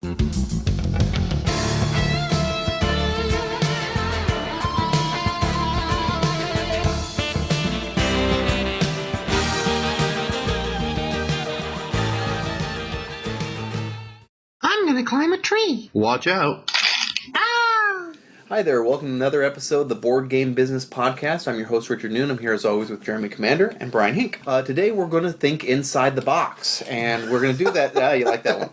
I'm gonna climb a tree. Watch out. Ah! Hi there, welcome to another episode of the Board Game Business Podcast. I'm your host, Richard Noon. I'm here as always with Jeremy Commander and Brian Hink. Today we're going to think inside the box, and we're going to do that. You like that one?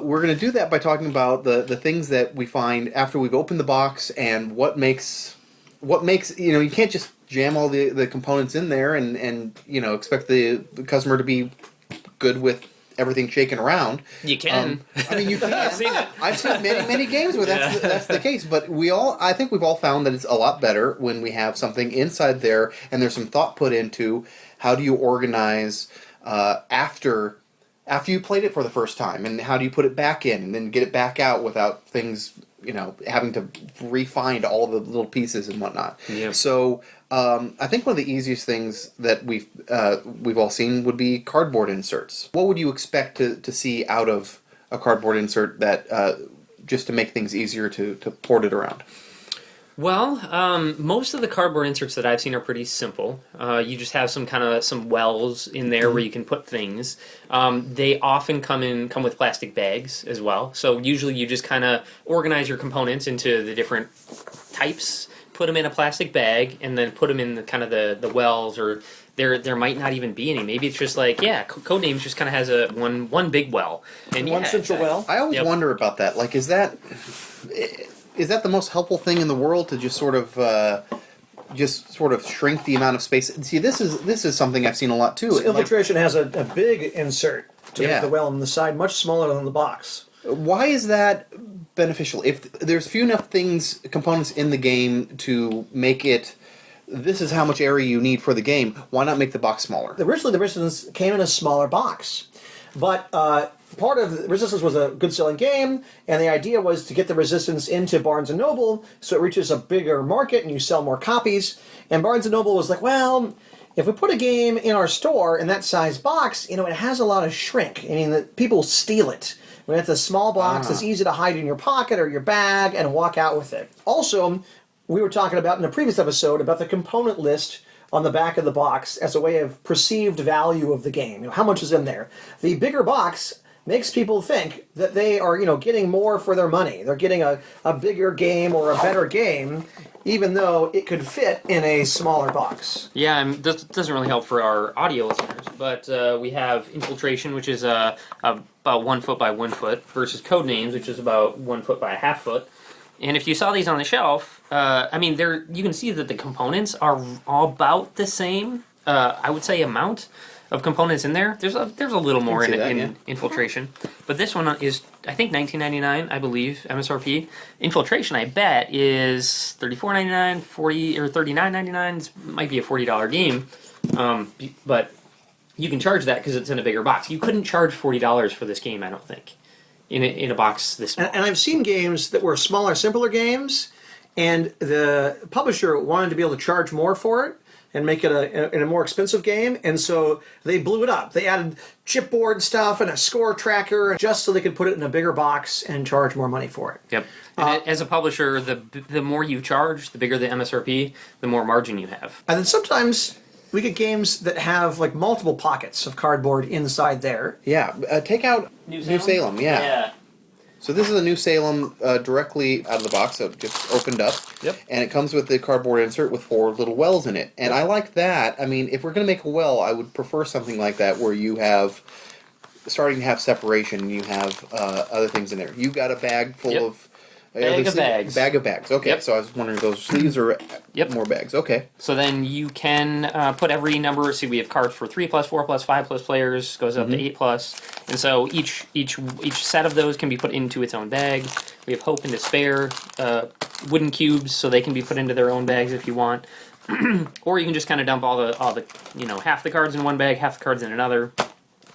We're going to do that by talking about the things that we find after we've opened the box and what makes you can't just jam all the components in there and expect the customer to be good with everything shaking around. You can. You can. I've seen it. I've seen many games where that's the case. But I think we've all found that it's a lot better when we have something inside there and there's some thought put into how do you organize after you played it for the first time, and how do you put it back in and then get it back out without things having to refine all the little pieces and whatnot. Yeah. So I think one of the easiest things that we've all seen would be cardboard inserts. What would you expect to see out of a cardboard insert that just to make things easier to port it around? Well, most of the cardboard inserts that I've seen are pretty simple. You just have some wells in there where you can put things. They often come with plastic bags as well. So usually you just kind of organize your components into the different types, put them in a plastic bag, and then put them in the wells, or there might not even be any. Maybe it's just Codenames just kind of has one big well. And one central well. I always wonder about that. Like, is that the most helpful thing in the world to just sort of shrink the amount of space? See, this is something I've seen a lot too. So Infiltration has a big insert to make the well on the side, much smaller than the box. Why is that beneficial? If there's few enough components in the game to make it, this is how much area you need for the game, why not make the box smaller? Originally, the Resistance came in a smaller box, but part of Resistance was a good-selling game, and the idea was to get the Resistance into Barnes & Noble so it reaches a bigger market and you sell more copies. And Barnes & Noble was like, well, if we put a game in our store in that size box, it has a lot of shrink. I mean, people steal it. When it's a small box, it's easy to hide in your pocket or your bag and walk out with it. Also, we were talking about in a previous episode about the component list on the back of the box as a way of perceived value of the game. How much is in there? The bigger box makes people think that they are, getting more for their money. They're getting a bigger game or a better game, even though it could fit in a smaller box. Yeah, this doesn't really help for our audio listeners, but we have Infiltration, which is about 1 foot by 1 foot, versus Codenames, which is about 1 foot by a half foot. And if you saw these on the shelf, you can see that the components are all about the same. I would say amount of components in there. There's a little more in Infiltration, but this one is I think $19.99, I believe, MSRP. Infiltration, I bet, is $34.99, $40 or $39.99. It might be a $40 game, but you can charge that because it's in a bigger box. You couldn't charge $40 for this game, I don't think, in a box this small. And I've seen games that were smaller, simpler games, and the publisher wanted to be able to charge more for it and make it a more expensive game, and so they blew it up. They added chipboard stuff and a score tracker just so they could put it in a bigger box and charge more money for it. Yep. And as a publisher, the more you charge, the bigger the MSRP, the more margin you have. And then sometimes we get games that have like multiple pockets of cardboard inside there. Yeah, take out New Salem. Yeah. So this is a New Salem directly out of the box, so it just opened up. Yep. And it comes with the cardboard insert with 4 little wells in it. And I like that. I mean, if we're going to make a well, I would prefer something like that where you have, starting to have separation, you have other things in there. You got a bag full of... Bag of bags. Bag of bags. Okay, Yep. so I was wondering if those sleeves or more bags. Okay. So then you can put every number. See, we have cards for 3+, 4+, 5+ players, goes up to 8+, and so each set of those can be put into its own bag. We have Hope and Despair, wooden cubes, so they can be put into their own bags if you want, or you can just kind of dump all the half the cards in one bag, half the cards in another.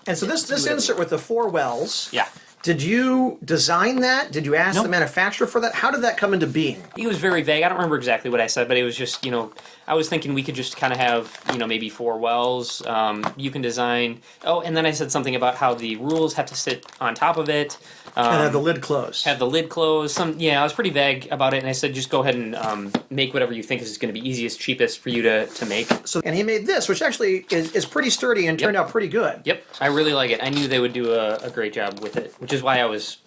And so this insert with the 4 wells. Yeah. Did you design that? Did you ask Nope. the manufacturer for that? How did that come into being? He was very vague. I don't remember exactly what I said, but it was just, I was thinking we could just kind of have, maybe 4 wells. You can design. Oh, and then I said something about how the rules have to sit on top of it. And have the lid closed. Have the lid closed. I was pretty vague about it, and I said just go ahead and make whatever you think is going to be easiest, cheapest for you to make. And he made this, which actually is pretty sturdy and turned out pretty good. Yep, I really like it. I knew they would do a great job with it, which is why I was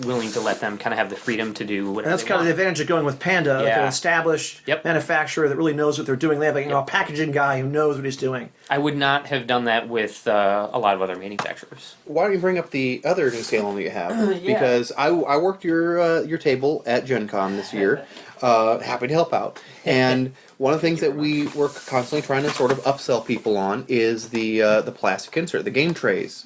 willing to let them kind of have the freedom to do whatever. And that's they kind of want. the advantage of going with Panda, like an established manufacturer that really knows what they're doing. They have a packaging guy who knows what he's doing. I would not have done that with a lot of other manufacturers. Why don't you bring up the other New Salem that you have? Because I worked your table at Gen Con this year. Happy to help out. And one of the things that we were constantly trying to sort of upsell people on is the plastic insert, the Gametrayz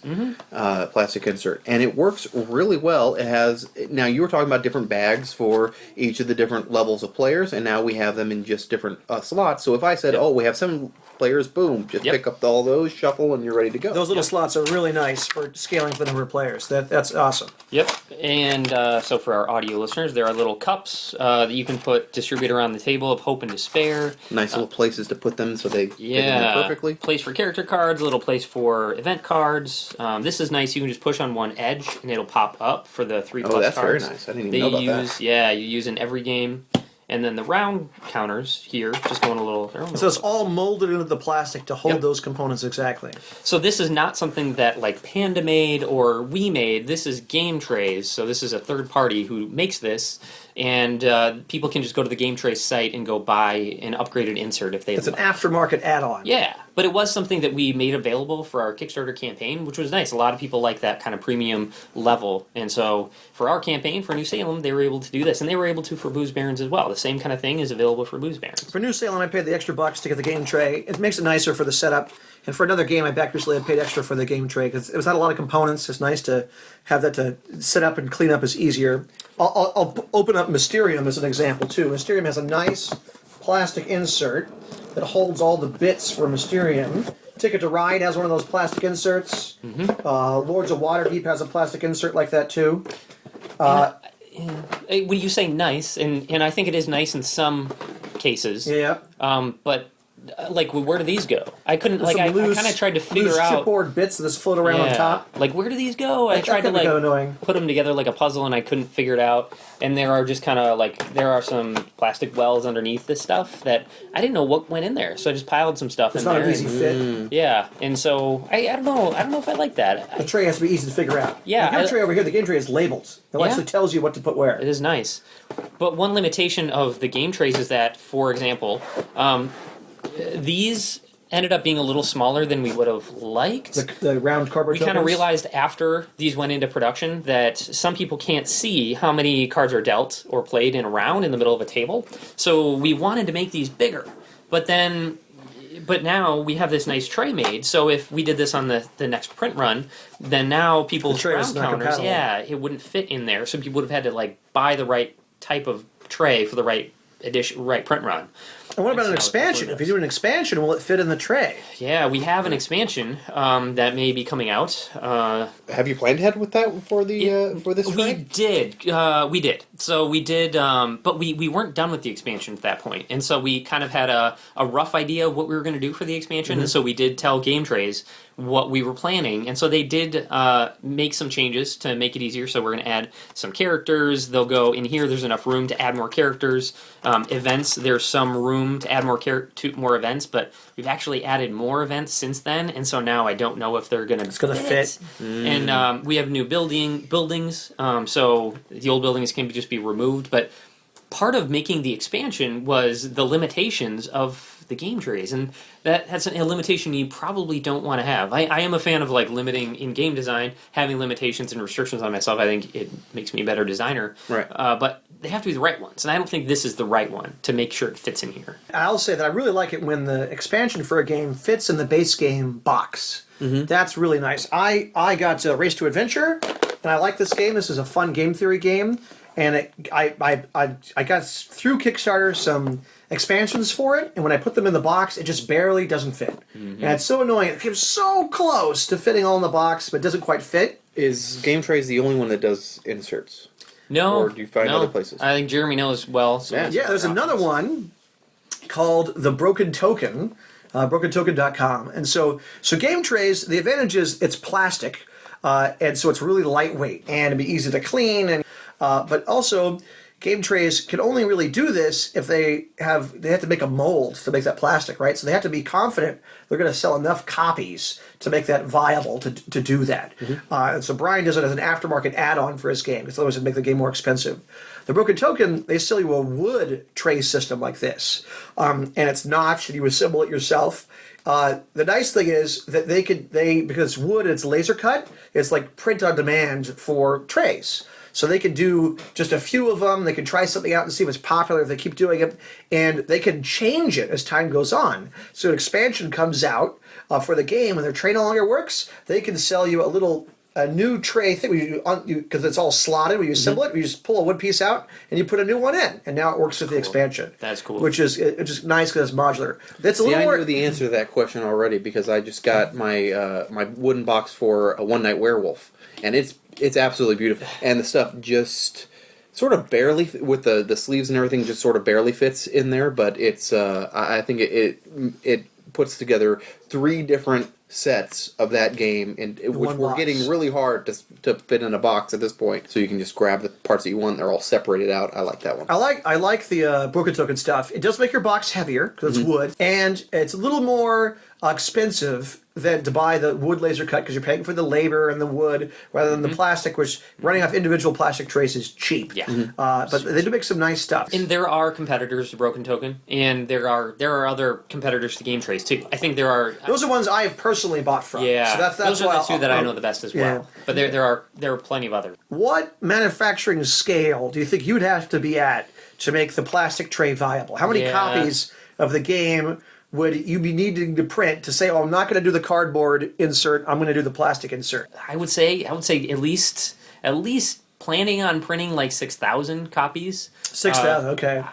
plastic insert. And it works really well. It has, now you were talking about different bags for each of the different levels of players, and now we have them in just different slots. So if I said, we have 7 players, boom, just pick up all those, shuffle, and you're ready to go. Those little slots are really nice for scaling for the number of players. That's awesome. Yep, and so for our audio listeners, there are little cups that you can distribute around the table of hope and despair. Nice little places to put them so they fit in there perfectly. Place for character cards, a little place for event cards. This is nice. You can just push on one edge and it'll pop up for the 3+ cards. Oh, that's very nice. I didn't even know about that. Yeah, you use in every game. And then the round counters here, just going a little... So it's all molded into the plastic to hold those components exactly. So this is not something that like Panda made or we made. This is Gametrayz. So this is a third party who makes this. And people can just go to the Gametrayz site and go buy an upgraded insert if they It's like. an aftermarket add-on. Yeah, but it was something that we made available for our Kickstarter campaign, which was nice. A lot of people like that kind of premium level. And so for our campaign, for New Salem, they were able to do this. And they were able to for Booze Barons as well. The same kind of thing is available for Booze Barons. For New Salem, I paid the extra bucks to get the game tray. It makes it nicer for the setup. And for another game I backed recently, I paid extra for the game tray because it was not a lot of components. It's nice to have that to set up and clean up is easier. I'll open up Mysterium as an example too. Mysterium has a nice plastic insert that holds all the bits for Mysterium. Ticket to Ride has one of those plastic inserts. Lords of Waterdeep has a plastic insert like that too. When you say nice, and I think it is nice in some cases. Yeah. But like, where do these go? I couldn't. There's Like, I some kind of tried to figure loose out. chipboard bits that just float around on top. Like, where do these go? I tried to could be kinda annoying. like put them together like a puzzle, and I couldn't figure it out. And there are just kind of like there are some plastic wells underneath this stuff that I didn't know what went in there, so I just piled some stuff It's in not there. an easy fit. Yeah, and so I don't know. I don't know if I like that. The tray has to be easy to figure out. Yeah, The game tray over here, the game tray is labeled. It Yeah. actually tells you what to put where. It is nice. But one limitation of the Gametrayz is that, for example, these ended up being a little smaller than we would have liked. The round cardboard We kind of tokens. realized after these went into production that some people can't see how many cards are dealt or played in a round in the middle of a table. So we wanted to make these bigger. But now we have this nice tray made. So if we did this on the next print run, then now people's The tray is round not counters, compatible. it wouldn't fit in there. So people would have had to like buy the right type of tray for the right edition, right print run. And what about an That's how it expansion? works. If you do an expansion, will it fit in the tray? Yeah, we have an expansion that may be coming out. Have you planned ahead with that for this We tray? did. So we did, but we weren't done with the expansion at that point, and so we kind of had a rough idea of what we were going to do for the expansion, and so we did tell Gametrayz what we were planning, and so they did make some changes to make it easier. So we're going to add some characters. They'll go in here. There's enough room to add more characters. Events. There's some room to add more events, but we've actually added more events since then, and so now I don't know if they're going to. It's going to fit. And we have new buildings, so the old buildings can just be removed. But part of making the expansion was the limitations of the Gametrayz, and that's a limitation you probably don't want to have. I am a fan of like limiting in game design, having limitations and restrictions on myself. I think it makes me a better designer. Right. But they have to be the right ones, and I don't think this is the right one to make sure it fits in here. I'll say that I really like it when the expansion for a game fits in the base game box. That's really nice. I got Race to Adventure, and I like this game. This is a fun game theory game, and I got through Kickstarter some expansions for it, and when I put them in the box, it just barely doesn't fit. And it's so annoying. It came so close to fitting all in the box, but it doesn't quite fit. Is Gametrayz the only one that does inserts? No. Or do you find other places? I think Jeremy knows well. So Yeah, there's another one called the Broken Token, brokentoken.com. And so Gametrayz, the advantage is it's plastic, and so it's really lightweight and it'd be easy to clean. And but also, Gametrayz can only really do this if they have to make a mold to make that plastic, right? So they have to be confident they're going to sell enough copies to make that viable to do that. And so Brian does it as an aftermarket add-on for his game, because otherwise it'd make the game more expensive. The Broken Token, they sell you a wood tray system like this, and it's notched, and you assemble it yourself. The nice thing is that because it's wood and it's laser cut, it's like print on demand for trays. So they can do just a few of them. They can try something out and see if it's popular. If they keep doing it, and they can change it as time goes on. So an expansion comes out for the game, when their tray no longer works, they can sell you a new tray thing because it's all slotted. When you assemble it, you just pull a wood piece out and you put a new one in, and now it works with the expansion. That's cool. Which is just nice because it's modular. That's I knew the answer to that question already because I just got my my wooden box for a One Night Werewolf, and it's absolutely beautiful, and the stuff just sort of barely with the sleeves and everything just sort of barely fits in there, but it's I think it puts together 3 different sets of that game, which we're getting really hard to fit in a box at this point. So you can just grab the parts that you want; they're all separated out. I like that one. I like the Broken Token stuff. It does make your box heavier because it's wood, and it's a little more expensive than to buy the wood laser cut because you're paying for the labor and the wood rather than the plastic, which running off individual plastic trays is cheap. Yeah. But they do make some nice stuff. And there are competitors to Broken Token, and there are other competitors to Gametrayz too. I think there are. Those are ones I have personally bought from. Yeah, so that's those are the two that I know the best as well. Yeah. But there are plenty of others. What manufacturing scale do you think you'd have to be at to make the plastic tray viable? How many copies of the game would you be needing to print to say, "Oh, I'm not going to do the cardboard insert. I'm going to do the plastic insert"? I would say at least planning on printing like 6,000 copies. 6,000, okay.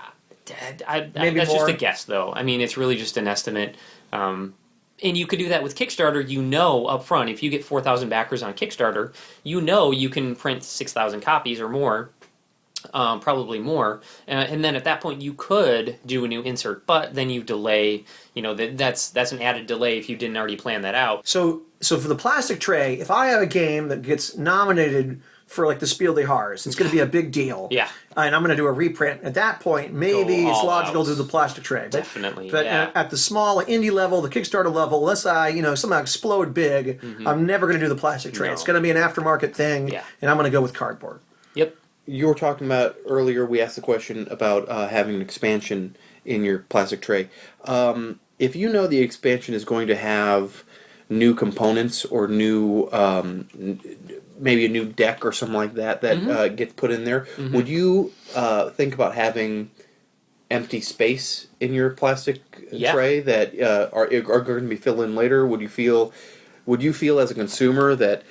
Maybe that's more. just a guess, though. I mean, it's really just an estimate. And you could do that with Kickstarter. You know up front, if you get 4,000 backers on Kickstarter, you know you can print 6,000 copies or more. Probably more, and then at that point you could do a new insert, but then you delay. You know that's an added delay if you didn't already plan that out. So for the plastic tray, if I have a game that gets nominated for like the Spiel des Jahres, it's going to be a big deal. Yeah. And I'm going to do a reprint. At that point, maybe it's logical to do the plastic tray. Definitely. But yeah. at the small indie level, the Kickstarter level, unless I somehow explode big, I'm never going to do the plastic tray. No. It's going to be an aftermarket thing, and I'm going to go with cardboard. Yep. You were talking about earlier, we asked the question about having an expansion in your plastic tray. If you know the expansion is going to have new components or new, maybe a new deck or something like that gets put in there, would you think about having empty space in your plastic tray that are going to be filled in later? Would you feel as a consumer that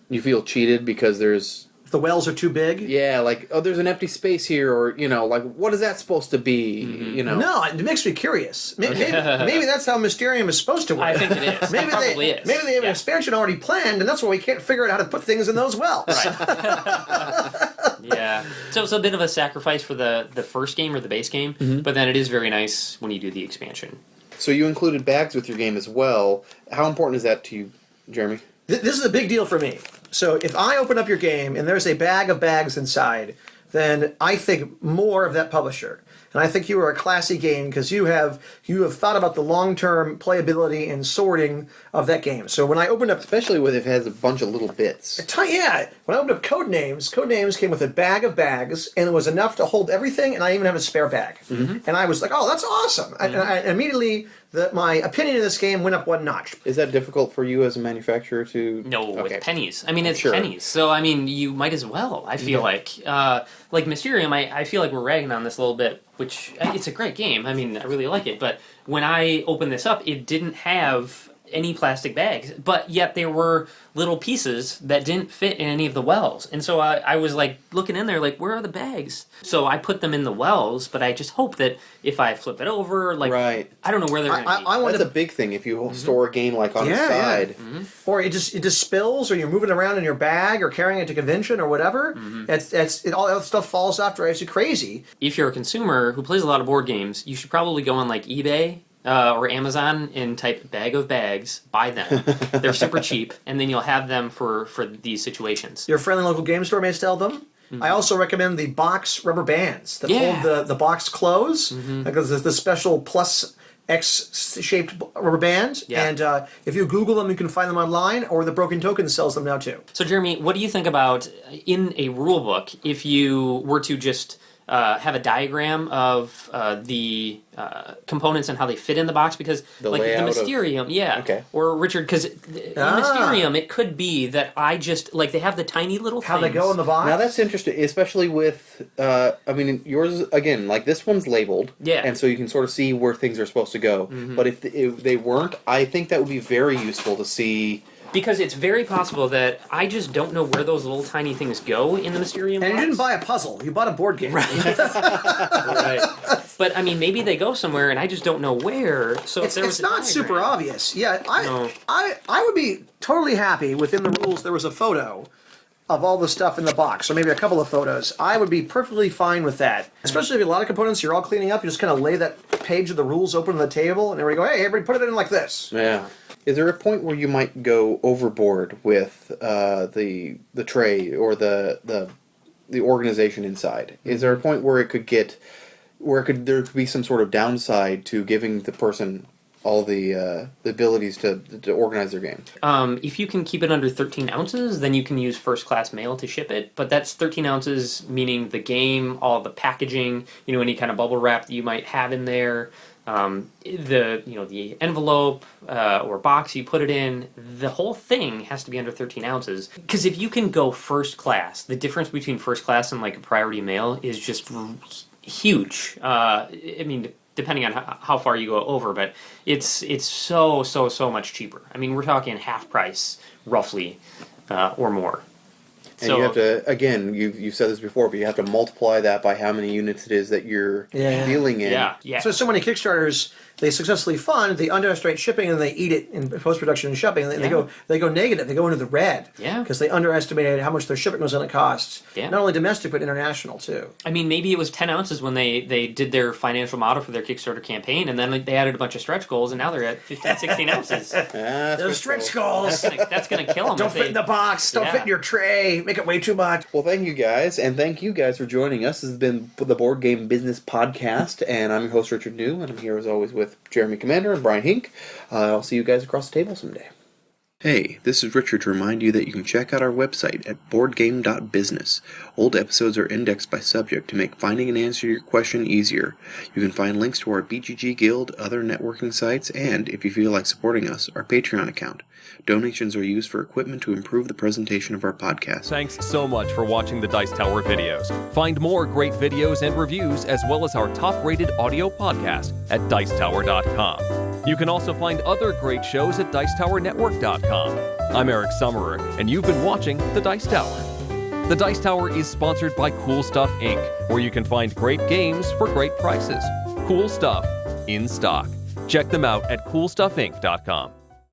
you feel cheated because there's If the wells are too big? Yeah, like, oh, there's an empty space here, or, like, what is that supposed to be, No, it makes me curious. Maybe that's how Mysterium is supposed to work. I think it is. Maybe it probably is. Maybe they have an expansion already planned, and that's why we can't figure out how to put things in those wells. Right. Yeah. So it's a bit of a sacrifice for the first game or the base game, but then it is very nice when you do the expansion. So you included bags with your game as well. How important is that to you, Jeremy? This is a big deal for me. So if I open up your game and there's a bag of bags inside, then I think more of that publisher. And I think you are a classy game because you have thought about the long-term playability and sorting of that game. So when I opened up... Especially if it has a bunch of little bits. Yeah. When I opened up Codenames came with a bag of bags, and it was enough to hold everything, and I even have a spare bag. And I was like, oh, that's awesome. And I immediately... my opinion of this game went up one notch. Is that difficult for you as a manufacturer to... No, Okay. with pennies. I mean, it's pennies. So, I mean, you might as well, I feel like. Like Mysterium, I feel like we're ragging on this a little bit, which, it's a great game. I mean, I really like it. But when I opened this up, it didn't have any plastic bags, but yet there were little pieces that didn't fit in any of the wells. And so I was like looking in there like, where are the bags? So I put them in the wells, but I just hope that if I flip it over, like, Right. I don't know where they're going to be. I want That's to a big thing if you store a game like on the side. or it just spills, or you're moving around in your bag, or carrying it to convention, or whatever. All that stuff falls off, drives you crazy. If you're a consumer who plays a lot of board games, you should probably go on like eBay or Amazon and type bag of bags, buy them. They're super cheap, and then you'll have them for these situations. Your friendly local game store may sell them. I also recommend the box rubber bands that hold the box close, because there's the special plus X-shaped rubber band. Yeah. And if you Google them, you can find them online, or the Broken Token sells them now too. So Jeremy, what do you think about in a rule book if you were to just have a diagram of the components and how they fit in the box? Because The like the layout of- Mysterium, Okay. or Richard, because in Mysterium it could be that I just like they have the tiny little How things. they go in the box. Now that's interesting, especially with, I mean, yours, again, like this one's labeled. Yeah. And so you can sort of see where things are supposed to go. But if they weren't, I think that would be very useful to see. Because it's very possible that I just don't know where those little tiny things go in the Mysterium And you box. didn't buy a puzzle; you bought a board game. Right. But I mean, maybe they go somewhere, and I just don't know where. So if there was It's a not super diagram- obvious. Yeah, No. I would be totally happy within the rules. There was a photo of all the stuff in the box, or maybe a couple of photos. I would be perfectly fine with that. Especially if you have a lot of components you're all cleaning up, you just kind of lay that page of the rules open on the table, and there we go. Hey, everybody, put it in like this. Yeah. Is there a point where you might go overboard with the tray or the organization inside? Is there a point where there could be some sort of downside to giving the person all the abilities to organize their games? If you can keep it under 13 ounces, then you can use first class mail to ship it. But that's 13 ounces, meaning the game, all the packaging, any kind of bubble wrap that you might have in there, the envelope or box you put it in. The whole thing has to be under 13 ounces. Because if you can go first class, the difference between first class and like a priority mail is just huge. I mean, depending on how far you go over, but it's so much cheaper. I mean, we're talking half price, roughly, or more. And you have to, again, you've said this before, but you have to multiply that by how many units it is that you're dealing in. Yeah. So many Kickstarters they successfully fund, they underestimate shipping and they eat it in post-production and shipping. And they go negative. They go into the red. Yeah. Because they underestimated how much their shipping was going to cost. Yeah. Not only domestic but international too. I mean, maybe it was 10 ounces when they did their financial model for their Kickstarter campaign, and then they added a bunch of stretch goals, and now they're at 15, 16 ounces. Those stretch goals. That's gonna kill them. Don't fit in the box. Don't fit in your tray. Make it way too much. Well, thank you guys, and thank you guys for joining us. This has been the Board Game Business Podcast, and I'm your host, Richard New, and I'm here as always with Jeremy Commander and Brian Hink. I'll see you guys across the table someday. Hey, this is Richard to remind you that you can check out our website at boardgame.business. Old episodes are indexed by subject to make finding an answer to your question easier. You can find links to our BGG Guild, other networking sites, and, if you feel like supporting us, our Patreon account. Donations are used for equipment to improve the presentation of our podcast. Thanks so much for watching the Dice Tower videos. Find more great videos and reviews, as well as our top-rated audio podcast at Dicetower.com. You can also find other great shows at Dicetowernetwork.com. I'm Eric Summerer, and you've been watching The Dice Tower. The Dice Tower is sponsored by Cool Stuff Inc., where you can find great games for great prices. Cool stuff in stock. Check them out at CoolStuffInc.com.